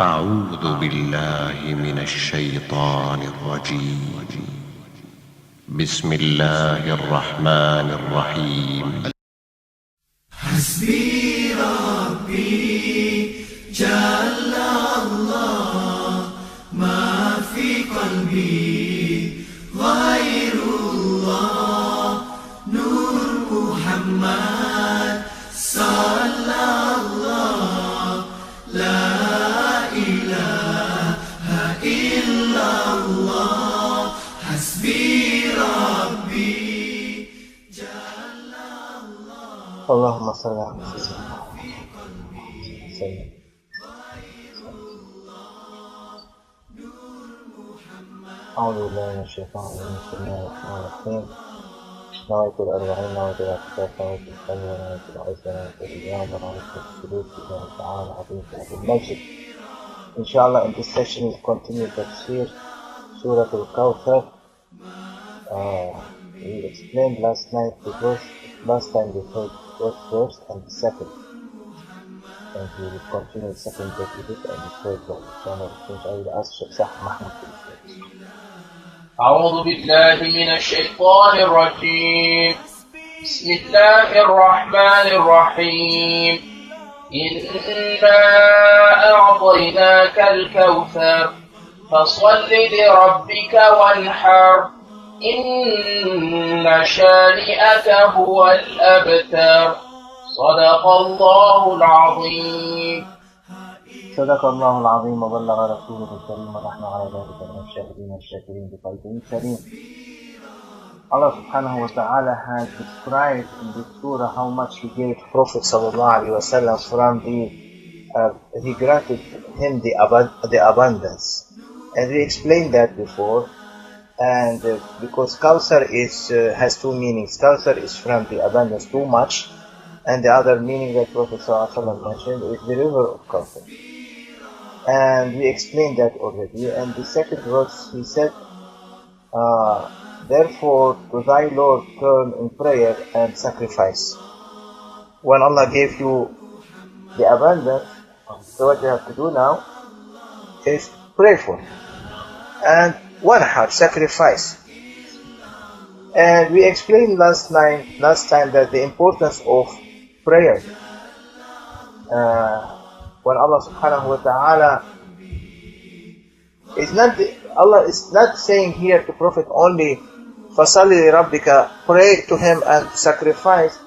أعوذ بالله من الشيطان الرجيم. بسم الله الرحمن الرحيم. حسبي ربي جل الله ما في قلبي غير الله نور محمد صلى الله لا إله إلا الله حسبي ربي جل الله. اللهم صل على سيدنا محمد. أعوذ بالله من الشيطان الرجيم. بسم الله الرحمن الرحيم. نويت الأربعين، نويت الاعتكاف، نويت الصلاة، نويت العزة، نويت الرياضة، نويت السلوك لله تعالى عظيم في المسجد. Inshallah, in this session we continue Tafsir, Surah Kausar. We explained last night the verse. Last time we heard the first and the second, and we will continue the second bit with it and the third one. I will ask Sheikh Mahmoud to explain. أعوذ بالله من الشيطان الرجيم. بسم الله الرحمن الرحيم. إنا أعطيناك الكوثر فصل لربك وانحر إن شانئك هو الأبتر. صدق الله العظيم. صدق الله العظيم وبلغ رسوله الكريم ونحن على ذلك من الشاهدين والشاكرين بقلب سليم. Allah subhanahu wa ta'ala has described in this surah how much He gave Prophet sallallahu alaihi wasallam from He granted him the abundance. And we explained that before. And because Kausar has two meanings. Kausar is from the abundance, too much. And the other meaning that Prophet sallallahu alaihi wasallam mentioned is the river of Kausar. And we explained that already. And the second verse, he said, therefore to thy Lord turn in prayer and sacrifice. When Allah gave you the abundance, so what you have to do now is pray for it. And one heart, sacrifice. And we explained last time that the importance of prayer. When Allah subhanahu wa ta'ala Allah is not saying here to Prophet only فَصَلِّ لِرَبِّكَ, pray to him and sacrifice.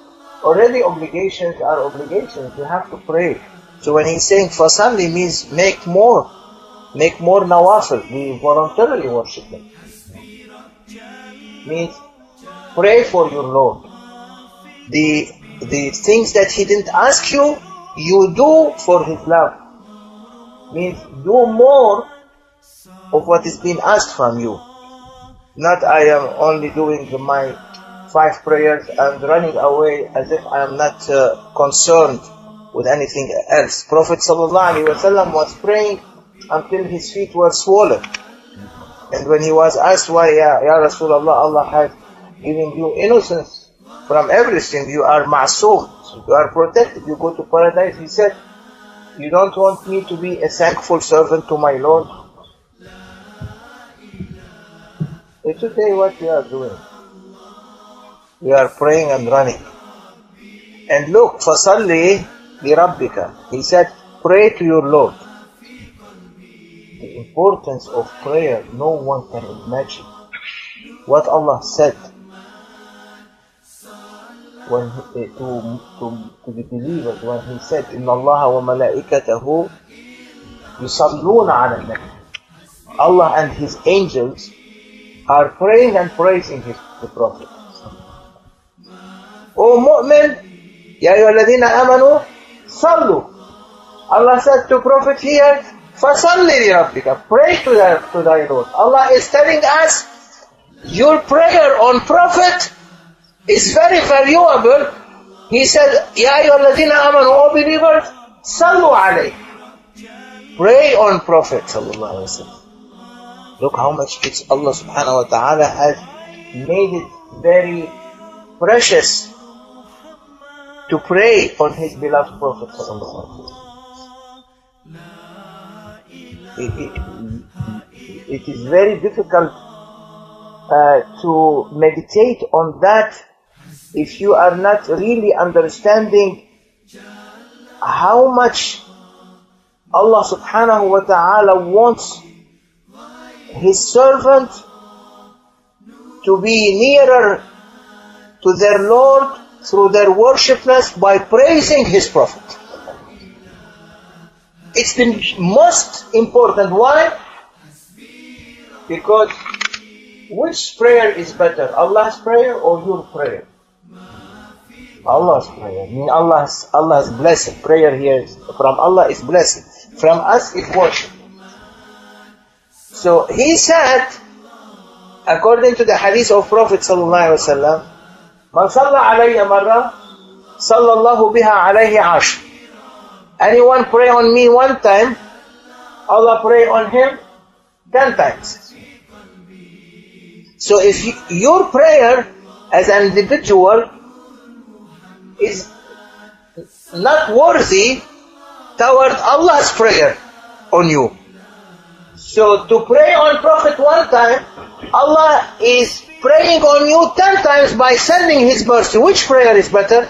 Already obligations are obligations, you have to pray. So when he's saying فَصَلِّ means make more nawafil, we voluntarily worship him. Means pray for your Lord. The things that he didn't ask you, you do for his love. Means do more of what is being asked from you. Not I am only doing my 5 prayers and running away as if I am not concerned with anything else. Prophet ﷺ was praying until his feet were swollen. And when he was asked why, Ya Rasulullah, Allah has given you innocence from everything. You are ma'soom, you are protected, you go to paradise. He said, you don't want me to be a thankful servant to my Lord? It's okay what we are doing. We are praying and running. And look, فَصَلِّ لِرَبِّكَ. He said, pray to your Lord. The importance of prayer, no one can imagine. What Allah said when to the believers, when He said, إِنَّ اللَّهَ وَمَلَائِكَتَهُ يُصَلُّونَ عَلَى النَّبِيِّ. Allah and His angels are praying and praising the Prophet. O mu'min, ya ayyuhalladhina amanu, sallu. Allah said to Prophet here, فَصَلِّ لِرَبِّكَ, pray to thy Lord. Allah is telling us, your prayer on Prophet is very valuable. He said, Ya ayyuhalladhina amanu, O believers, sallu alayhi. Pray on Prophet sallallahu alaihi wasallam. Look how much Allah subhanahu wa ta'ala has made it very precious to pray on His beloved Prophet sallallahu alaihi wasallam. it is very difficult to meditate on that if you are not really understanding how much Allah subhanahu wa ta'ala wants His servant to be nearer to their Lord through their worshipness by praising His Prophet. It's the most important. Why? Because which prayer is better, Allah's prayer or your prayer? Allah's prayer. I mean Allah's blessing. Prayer here from Allah is blessing. From us is worship. So he said, according to the hadith of Prophet sallallahu alaihi wasallam, "Man salla alayya marra, sallallahu biha alayhi ashr." Anyone pray on me one time, Allah pray on him 10 times. So if your prayer as an individual is not worthy toward Allah's prayer on you, so to pray on Prophet one time, Allah is praying on you 10 times by sending His mercy. Which prayer is better?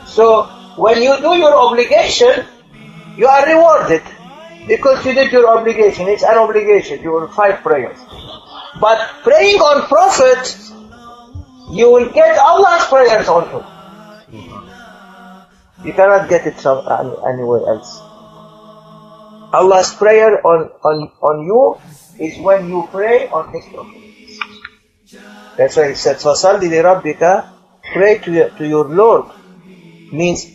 So when you do your obligation, you are rewarded because you did your obligation. It's an obligation. You will 5 prayers. But praying on Prophet, you will get Allah's prayers also. You cannot get it anywhere else. Allah's prayer on you is when you pray on His Prophet. That's why He said, فَصَلِّ لِرَبِّكَ, pray to your Lord. Means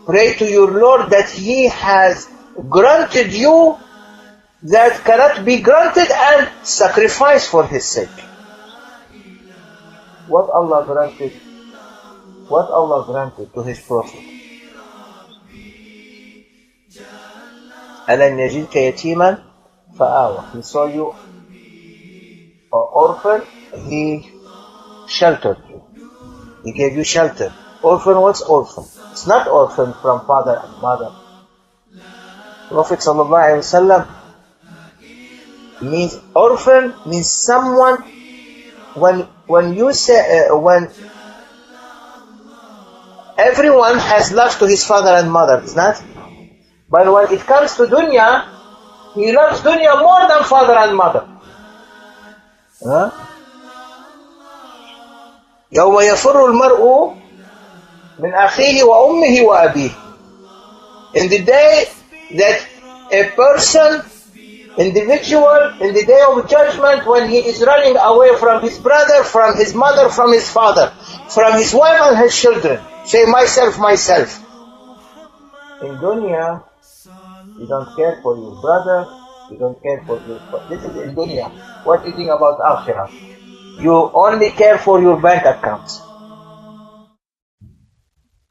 pray to your Lord that He has granted you that cannot be granted, and sacrifice for His sake. What Allah granted? What Allah granted to His Prophet? أَلَمْ يَجِدْكَ يَتِيمًا فَآوَى. He saw you an orphan, He sheltered you. He gave you shelter. Orphan, what's orphan? It's not orphan from father and mother. Prophet sallallahu alaihi wasallam means orphan means someone when you say when everyone has love to his father and mother, it's not. But when it comes to dunya, he loves dunya more than father and mother. يوم يفر المرء من أخيه وأمه وأبيه. In the day that a person, individual, in the day of judgment, when he is running away from his brother, from his mother, from his father, from his wife and his children, say, myself, myself. In dunya, you don't care for your brother, you don't care for your father. This is in dunya. What do you think about akhirah? You only care for your bank accounts.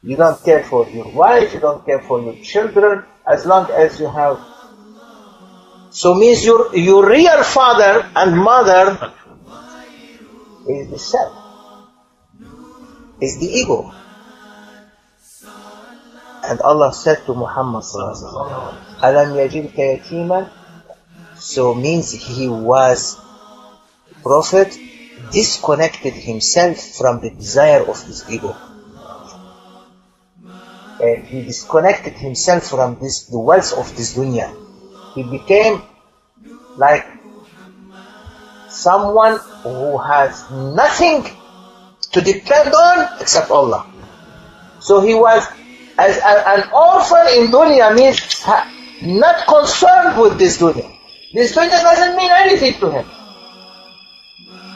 You don't care for your wife, you don't care for your children, as long as you have. So means your real father and mother is the self, is the ego. And Allah said to Muhammad sallallahu alaihi wasallam, "Alam yajidka yatiman." So means he was Prophet disconnected himself from the desire of his ego. And he disconnected himself from the wealth of this dunya. He became like someone who has nothing to depend on except Allah. So he was as an orphan in dunya, means not concerned with this dunya. This dunya doesn't mean anything to him.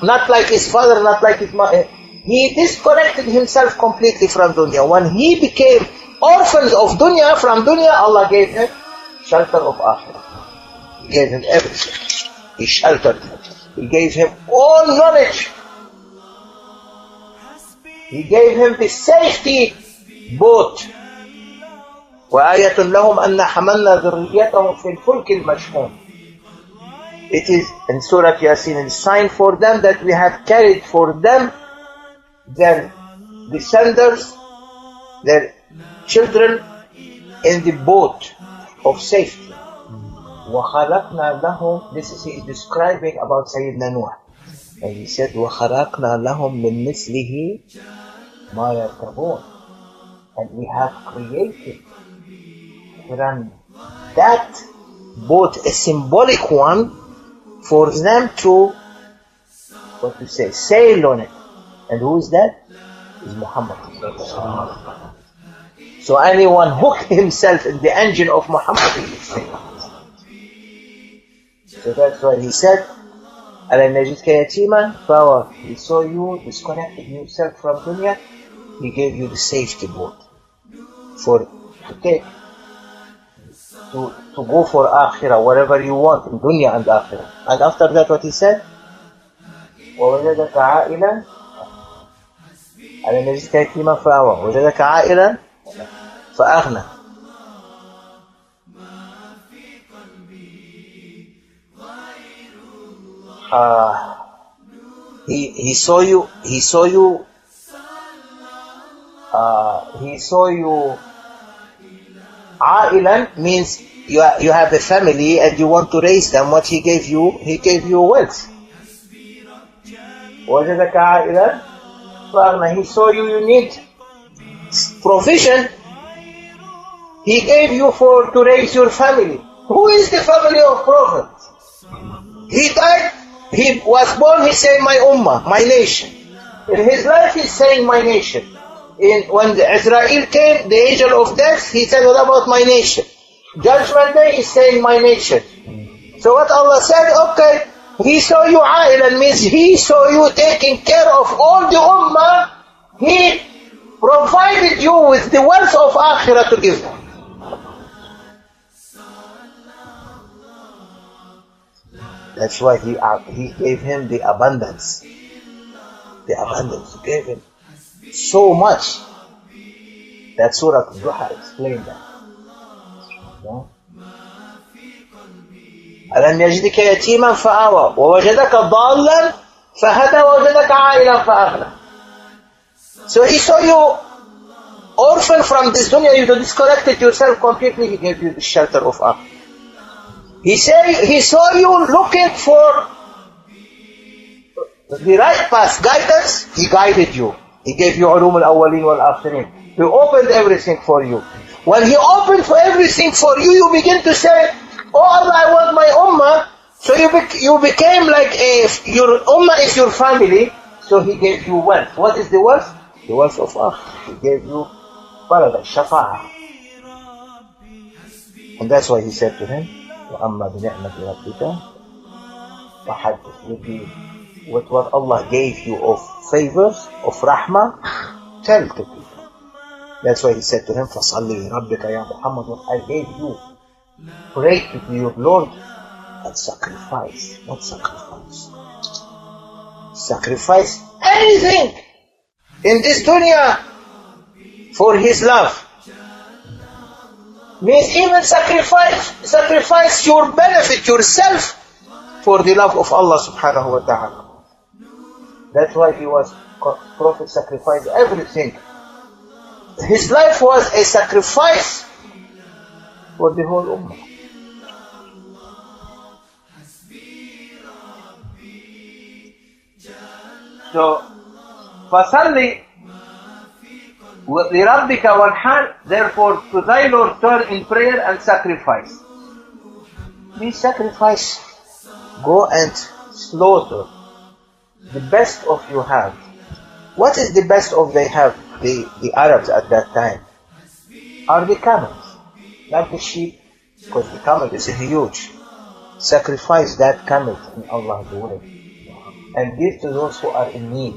Not like his father, not like his mother. He disconnected himself completely from dunya. When he became orphans of dunya, from dunya, Allah gave him shelter of akhirah. He gave him everything. He sheltered him. He gave him all knowledge. He gave him the safety boat. وَآيَةٌ لَهُمْ أَنَّ حَمَلْنَا ذُرِّيَّتَهُمْ فِي الْفُلْكِ الْمَشْحُونِ. It is in Surah Yasin, a sign for them that we have carried for them their descendants, their children in the boat of safety. وَخَلَقْنَا لَهُمْ. This is he describing about Sayyidina Nuh. And he said, وَخَلَقْنَا لَهُمْ مِن مِثْلِهِ مَا يَرْكَبُونَ. And we have created from that boat a symbolic one for them to, what to say, sail on it. And who is that? Is Muhammad. So anyone hook himself in the engine of Muhammad, he will sail. So that's why he said, أَلَمْ يَجِدْكَ يَتِيمًا فَآوَى. He saw you disconnected yourself from dunya, he gave you the safety boat for to take, to go for akhirah, whatever you want in dunya and akhirah. And after that what he said? وَوَجَدَكَ عَائِلًا أَلَمْ يَجِدْكَ يَتِيمًا فَآوَى وَوَجَدَكَ عَائِلًا فَأَغْنَى. He saw you عائلا means you have a family and you want to raise them. What he gave you wealth. وجدك عائلا فأغنى. He saw you need provision, he gave you to raise your family. Who is the family of Prophet? He died, he was born, he said my ummah, my nation. In his life he's saying my nation. When Israel came, the angel of death, he said, what about my nation? Judgment day, he's saying my nation. So what Allah said, okay, he saw you a'ilan, means he saw you taking care of all the ummah, he provided you with the wealth of akhirah to give them. That's why he gave him the abundance. The abundance. He gave him so much. That Surah Al-Duha explained that. أَلَمْ يَجِدْكَ يَتِيمًا فَآوَى وَوَجَدَكَ ضَالًّا فَهَدَى وَوَجَدَكَ عَائِلًا فَأَغْنَى. So he saw you orphan from this dunya, you disconnected yourself completely, he gave you the shelter of akhirah. He saw you looking for the right path, guidance, he guided you. He gave you ulum al-awwalin wal-akhirin. He opened everything for you. When he opened for everything for you, you begin to say, oh Allah, I want my ummah. So you became like your ummah is your family. So he gave you wealth. What is the wealth? The wealth of akhirah. He gave you paradise, shafa'ah. And that's why he said to him, وَأَمَّا بِنِعْمَةِ رَبِّكَ فَحَدِّثْ. With what Allah gave you of favors, of rahmah, tell to people. That's why he said to him, فَصَلِّ رَبِّكَ يَا Muhammad, what I gave you, pray to your Lord and sacrifice. What sacrifice? Sacrifice anything in this dunya for his love. Means even sacrifice your benefit, yourself, for the love of Allah subhanahu wa ta'ala. That's why Prophet sacrificed everything. His life was a sacrifice for the whole ummah. So, فَصَلِّ لِرَبِّكَ وَانْحَرْ. Therefore, to thy Lord turn in prayer and sacrifice. Means sacrifice. Go and slaughter the best of you have. What is the best of they have? The Arabs at that time are the camels, not the sheep, because the camel is huge. Sacrifice that camel in Allah's way and give to those who are in need.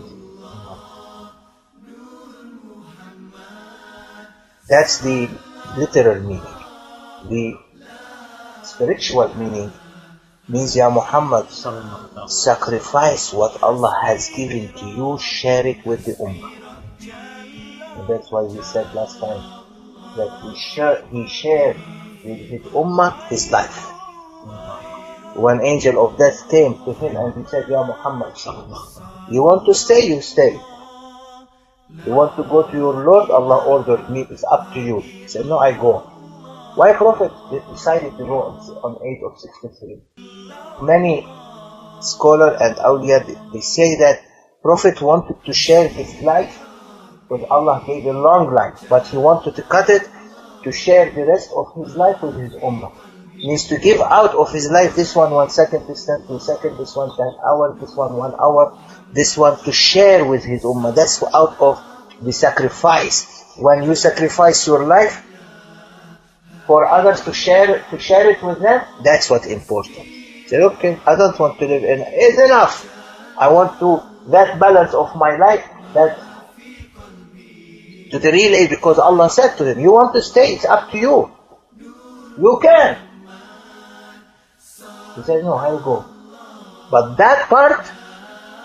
That's the literal meaning. The spiritual meaning means, Ya Muhammad, sacrifice what Allah has given to you, share it with the ummah. And that's why we said last time that he shared with his ummah his life. When angel of death came to him and he said, Ya Muhammad, you want to stay, you stay. You want to go to your Lord, Allah ordered me, it's up to you. He said, no, I go. Why Prophet decided to go on age of 63? Many scholars and awliya, they say that Prophet wanted to share his life, because Allah gave a long life, but he wanted to cut it to share the rest of his life with his ummah. Means to give out of his life, this one 1 second, this one 2 seconds, this one 10 hours, this one 1 hour, this one to share with his ummah. That's out of the sacrifice. When you sacrifice your life for others to share it with them, that's what's important. Say, okay, I don't want to live in, it's enough. I want to, that balance of my life, that to the real age, because Allah said to him, you want to stay, it's up to you. You can. He said, no, I'll go. But that part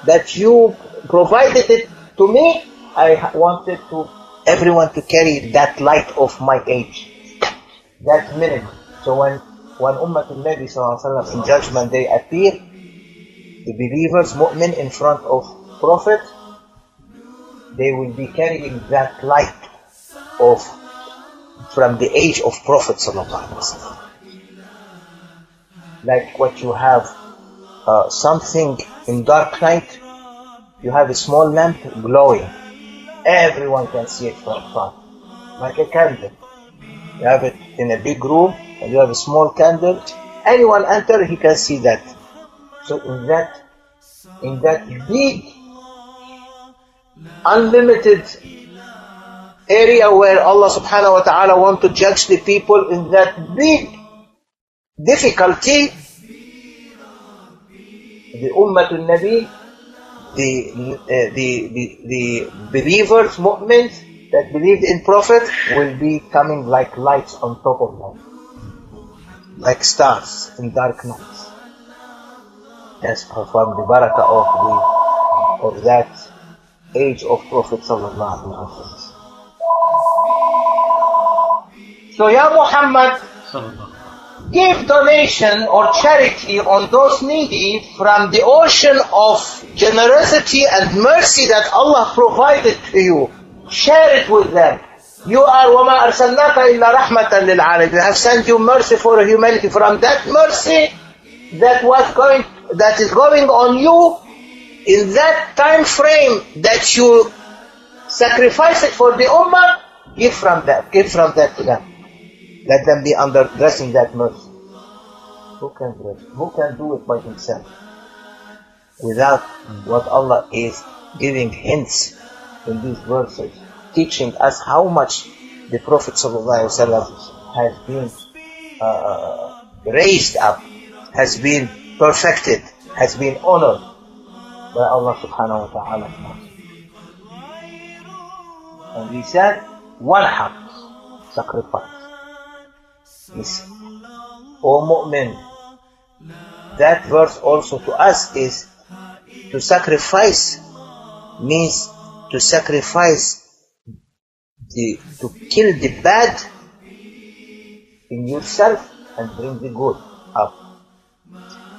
that you provided it to me, I wanted to everyone to carry that light of my age. That minute. So when Ummatul Nabi Sallallahu Alaihi Wasallam in Judgment Day appear, the believers, mu'min, in front of Prophet, they will be carrying that light of from the age of Prophet Sallallahu Alaihi Wasallam. Like what you have something in dark night, you have a small lamp glowing. Everyone can see it from front, like a candle. You have it in a big room, and you have a small candle. Anyone enter, he can see that. So in that big, unlimited area where Allah subhanahu wa ta'ala wants to judge the people, in that big difficulty, the Ummatul Nabi, the believers, mu'mins that believed in Prophet, will be coming like lights on top of them, like stars in dark nights. That's from the barakah of that age of Prophet sallallahu alaihi wasallam. So, Ya Muhammad, give donation or charity on those needy from the ocean of generosity and mercy that Allah provided to you. Share it with them. You are وَمَا أَرْسَلْنَاكَ إِلَّا رَحْمَةً لِلْعَالَمِينَ. We have sent you mercy for humanity. From that mercy that is going on you, in that time frame that you sacrifice it for the ummah, give from that to them. Let them be under dressing that mercy. Who can dress? Who can do it by himself? Without what Allah is giving hints in these verses, teaching us how much the Prophet ﷺ has been raised up, has been perfected, has been honored by Allah subhanahu wa ta'ala. And he said, wanhar, sacrifice. Listen, O mu'min, that verse also to us is to sacrifice, means to sacrifice to kill the bad in yourself and bring the good up.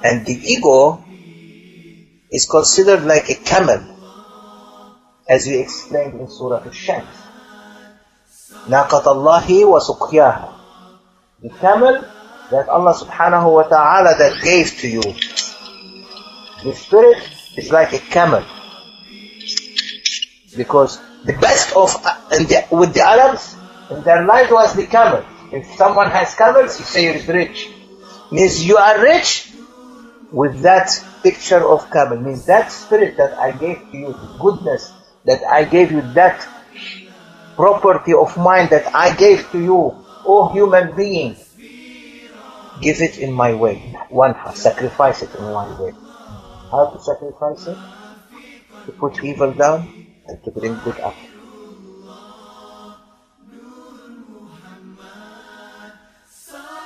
And the ego is considered like a camel, as we explained in Surah Al-Shams. ناقة الله وسقياها. The camel that Allah subhanahu wa ta'ala that gave to you. The spirit is like a camel. Because the best of with the Arabs in their life was the camel. If someone has camels, you say you're rich. Means you are rich with that picture of camel. Means that spirit that I gave to you, the goodness that I gave you, that property of mine that I gave to you, O human being, give it in my way. Sacrifice it in my way. How to sacrifice it? To put evil down and to bring good up.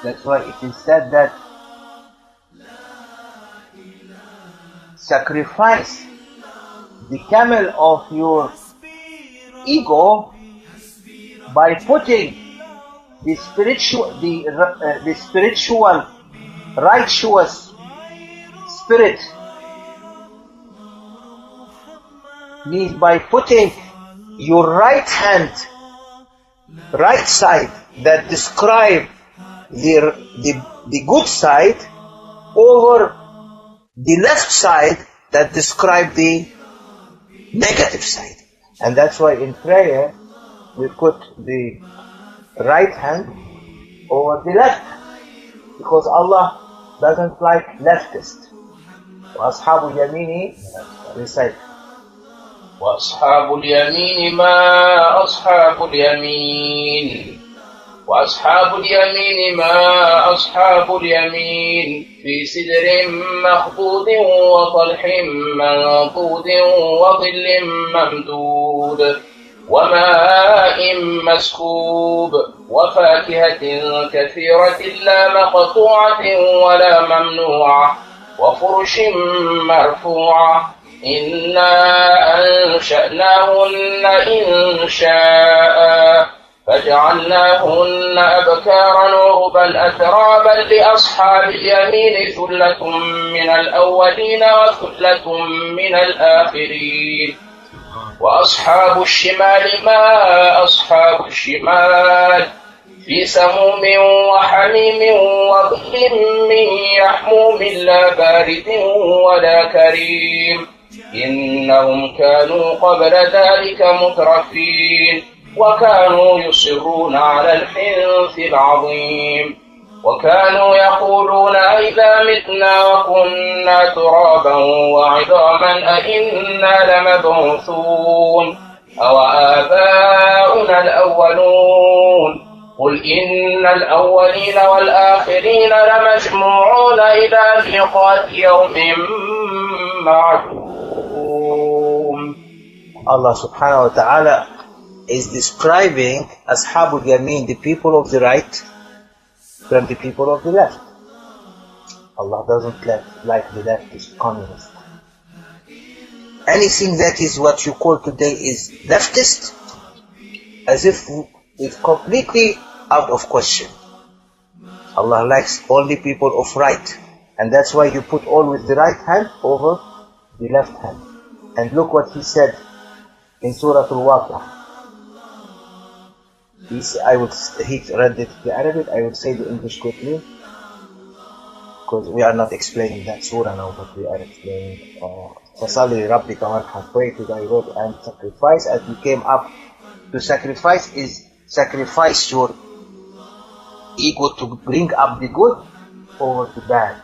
That's why it is said that sacrifice the camel of your ego by putting the spiritual righteous spirit, means by putting your right hand, right side that describe the good side over the left side that describe the negative side. And that's why in prayer we put the right hand over the left, because Allah doesn't like leftist. وأصحاب اليمين recite. وأصحاب اليمين ما أصحاب اليمين وأصحاب اليمين ما أصحاب اليمين في سدر مخضود وطلح منضود وظل ممدود وماء مسكوب وفاكهة كثيرة لا مقطوعة ولا ممنوعة وفرش مرفوعة إنا أنشأناهن إنشاء فجعلناهن أبكارا عربا أترابا لأصحاب اليمين ثلة من الأولين وثلة من الآخرين وأصحاب الشمال ما أصحاب الشمال في سموم وحميم وظل من يحموم لا بارد ولا كريم إنهم كانوا قبل ذلك مترفين وكانوا يصرون على الحنث العظيم وكانوا يقولون أئذا متنا وكنا ترابا وعظاما أئنا لمبعوثون أو آباؤنا الأولون قل إن الأولين والآخرين لمجموعون إلى ميقات يوم معلوم. Allah subhanahu wa ta'ala is describing Ashabul Yameen, the people of the right, from the people of the left. Allah doesn't like the leftist communist. Anything that is what you call today is leftist, as if it's completely out of question. Allah likes only people of right, and that's why you put always the right hand over the left hand. And look what he said in Surah Al-Waqi'ah. He read it the Arabic, I would say the English quickly, because we are not explaining that surah now, but we are explaining فَصَلِّ لِرَبِّكَ وَانْحَرْ, pray to thy Lord and sacrifice. As we came up to sacrifice is sacrifice your ego to bring up the good over the bad.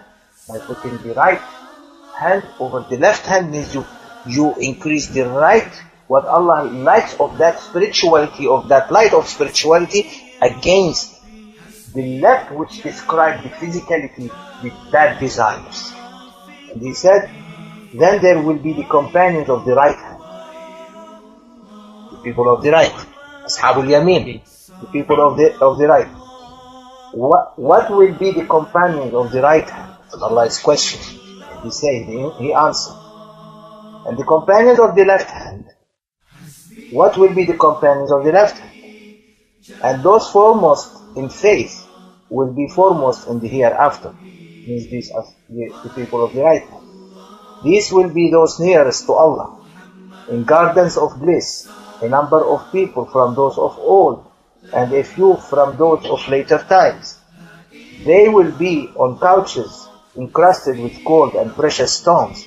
By putting the right hand over the left hand means you increase the right, what Allah likes of that spirituality, of that light of spirituality, against the left, which describes the physicality with bad desires. And he said, then there will be the companions of the right hand, the people of the right, Ashabul Yameen, the people of the right. What will be the companions of the right hand? Allah is questioning. He said, he answered. And the companions of the left hand, what will be the companions of the left hand? And those foremost in faith will be foremost in the hereafter. Means these are the people of the right hand. These will be those nearest to Allah, in gardens of bliss, a number of people from those of old, and a few from those of later times. They will be on couches encrusted with gold and precious stones.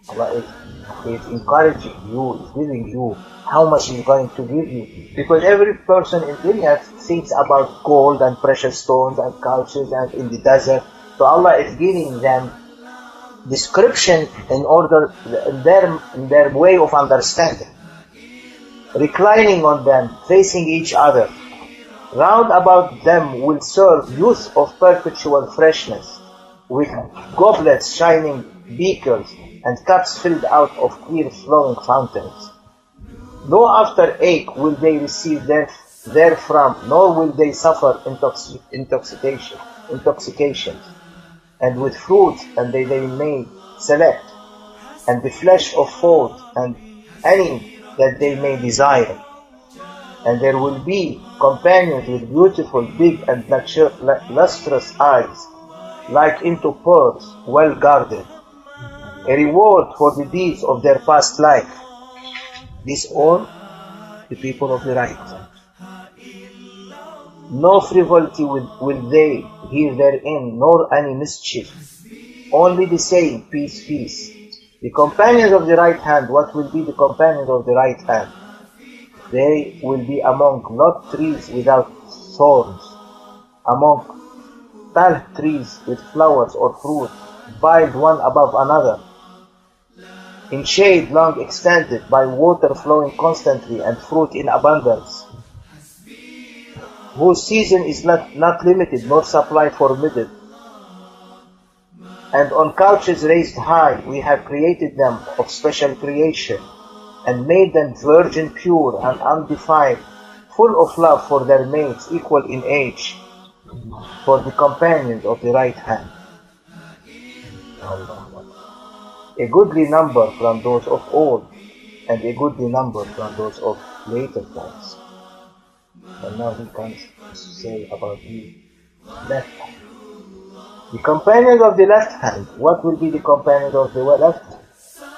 Allah is encouraging you, is giving you how much He is going to give you. Because every person in dunya thinks about gold and precious stones and couches and in the desert. So Allah is giving them description in order, in their way of understanding. Reclining on them, facing each other. Round about them will serve youths of perpetual freshness, with goblets shining beakers and cups filled out of clear flowing fountains. No after ache will they receive therefrom, nor will they suffer intoxication. And with fruits and they may select, and the flesh of foes and any that they may desire. And there will be companions with beautiful, big and lustrous eyes, like into pearls, well guarded, a reward for the deeds of their past life. These all the people of the right. No frivolity will they hear therein, nor any mischief. Only the saying, peace, peace. The companions of the right hand, what will be the companions of the right hand? They will be among not trees without thorns, among palm trees with flowers or fruit, piled one above another, in shade long extended, by water flowing constantly and fruit in abundance, whose season is not limited nor supply forbidden. And on couches raised high we have created them of special creation, and made them virgin pure and undefiled, full of love for their mates, equal in age, for the companions of the right hand. A goodly number from those of old, and a goodly number from those of later times. And now he comes to say about the left hand. The companions of the left hand, what will be the companions of the left hand?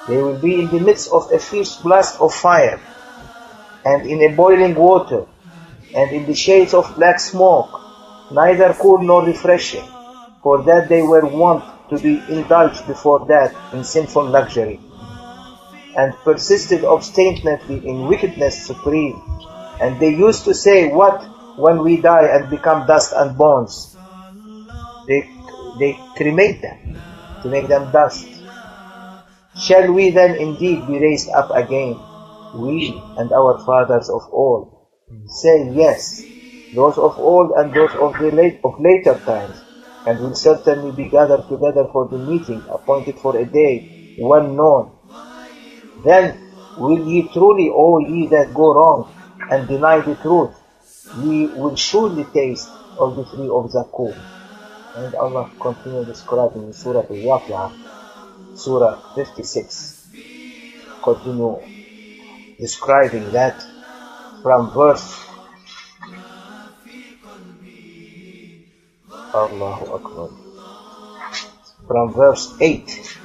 They will be in the midst of a fierce blast of fire, and in a boiling water, and in the shades of black smoke, neither cool nor refreshing, for that they were wont to be indulged before that in sinful luxury, and persisted obstinately in wickedness supreme. And they used to say, what when we die and become dust and bones? They cremate them, to make them dust. Shall we then indeed be raised up again, we and our fathers of old? Say yes, those of old and those of later times, and will certainly be gathered together for the meeting appointed for a day, one known. Then will ye truly, O ye that go wrong and deny the truth, ye will surely taste of the tree of Zakum. And Allah continues describing in Surah Al-Waqi'ah, Surah 56. Continue describing that from verse Allahu Akbar. From verse 8,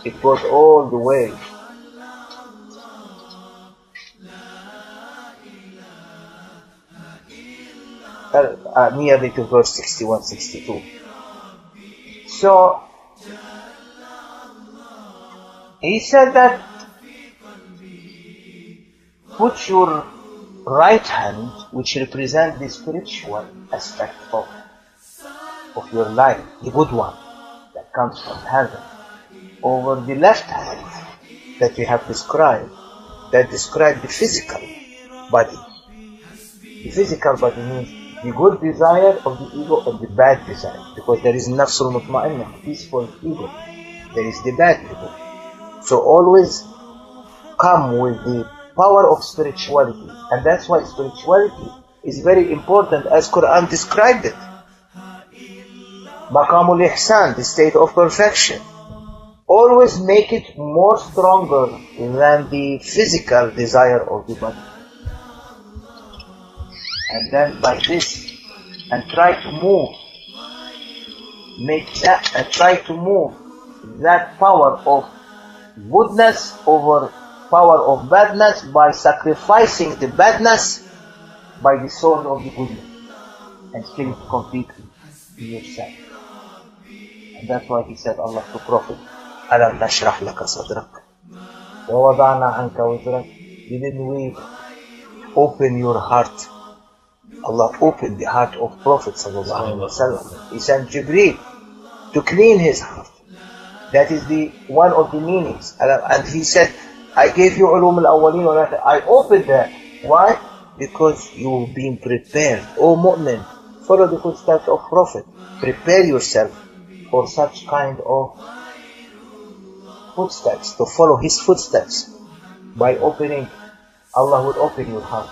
it goes all the way nearly to verse 61, 62. So he said that put your right hand, which represents the spiritual aspect of your life, the good one that comes from heaven, over the left hand that we have described, that describe the physical body. The physical body means the good desire of the ego or the bad desire, because there is nafsul mutma'inna, peaceful ego, there is the bad ego. So always come with the power of spirituality, and that's why spirituality is very important as Quran described it. Maqamul ihsan, the state of perfection. Always make it more stronger than the physical desire of the body. And then like this, and try to move, make that, and try to move that power of goodness over power of badness by sacrificing the badness by the sword of the goodness, and kill it completely in yourself. And that's why he said, Allah to Prophet, Alam nashrah laka sadrak wa wada'na anka wizrak. Didn't we open your heart? Allah opened the heart of Prophet sallallahu alaihi wasallam. He sent Jibreel to clean his heart. That is the one of the meanings. And he said, I gave you ulum al-awwaleen wa I opened that. Why? Because you've been prepared. O mu'min, follow the footsteps of Prophet. Prepare yourself for such kind of footsteps, to follow his footsteps. By opening, Allah would open your heart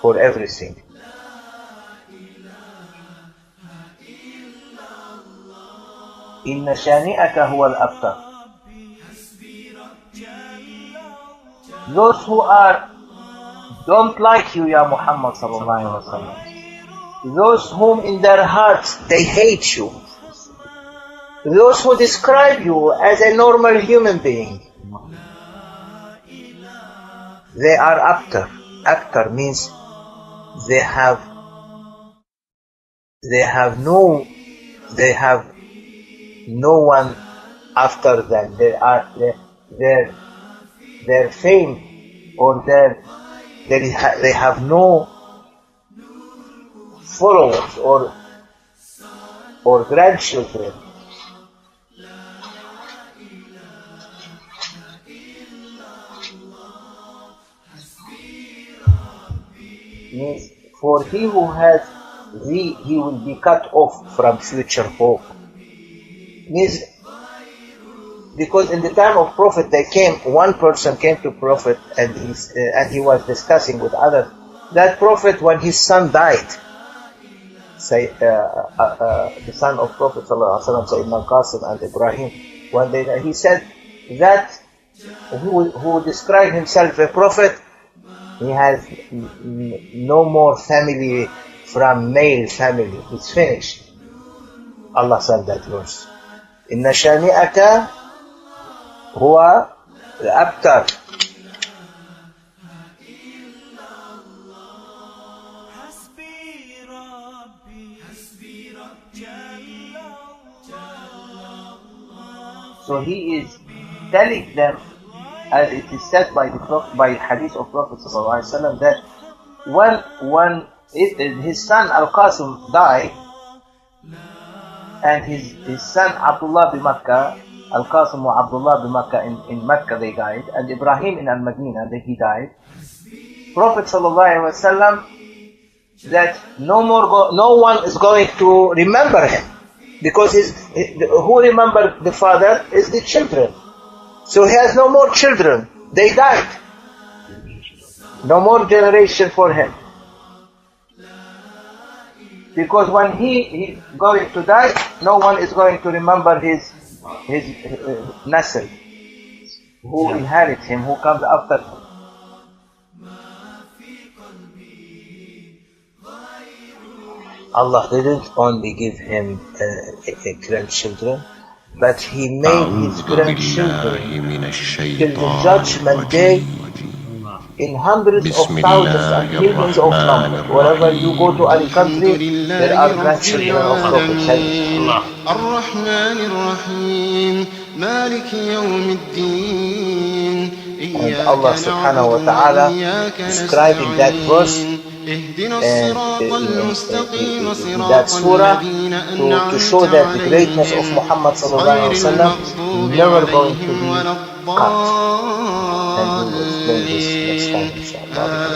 for everything. Inna shani'aka huwa al-abtar. Those who don't like you, Ya Muhammad sallallahu alaihi wasallam, those whom in their hearts they hate you, those who describe you as a normal human being, they are abtar. Abtar means they have they have no one after them. Their fame or they have no followers or grandchildren. Means for he who has thee, he will be cut off from future hope. Means because in the time of Prophet, one person came to Prophet and he was discussing with others. That Prophet, when his son died, the son of Prophet Sayyidina Kausar and Ibrahim, one day he said that who described himself a prophet, he has no more family from male family. He's finished. Allah said that verse. Inna shani'aka huwa al-abtar. So he is telling them, as it is said by hadith of Prophet ﷺ, that when his son Al-Qasim died, and his son Abdullah bin Makkah, Al-Qasim wa Abdullah bin Makkah in Makkah they died, and Ibrahim in Al-Madinah he died. Prophet ﷺ that no one is going to remember him, because who remember the father is the children. So he has no more children. They died. No more generation for him. Because when he going to die, no one is going to remember his nasl, who inherits him, who comes after him. Allah didn't only give him grandchildren, but he made his grandchildren till the judgment day in hundreds of thousands and millions of numbers. Wherever you go to any country, there are grandchildren of Prophet. And Allah subhanahu wa ta'ala describing that verse and in that surah to show that the greatness of Muhammad sallallahu alaihi wasallam never going to be cut. And we will explain this next time, inshallah.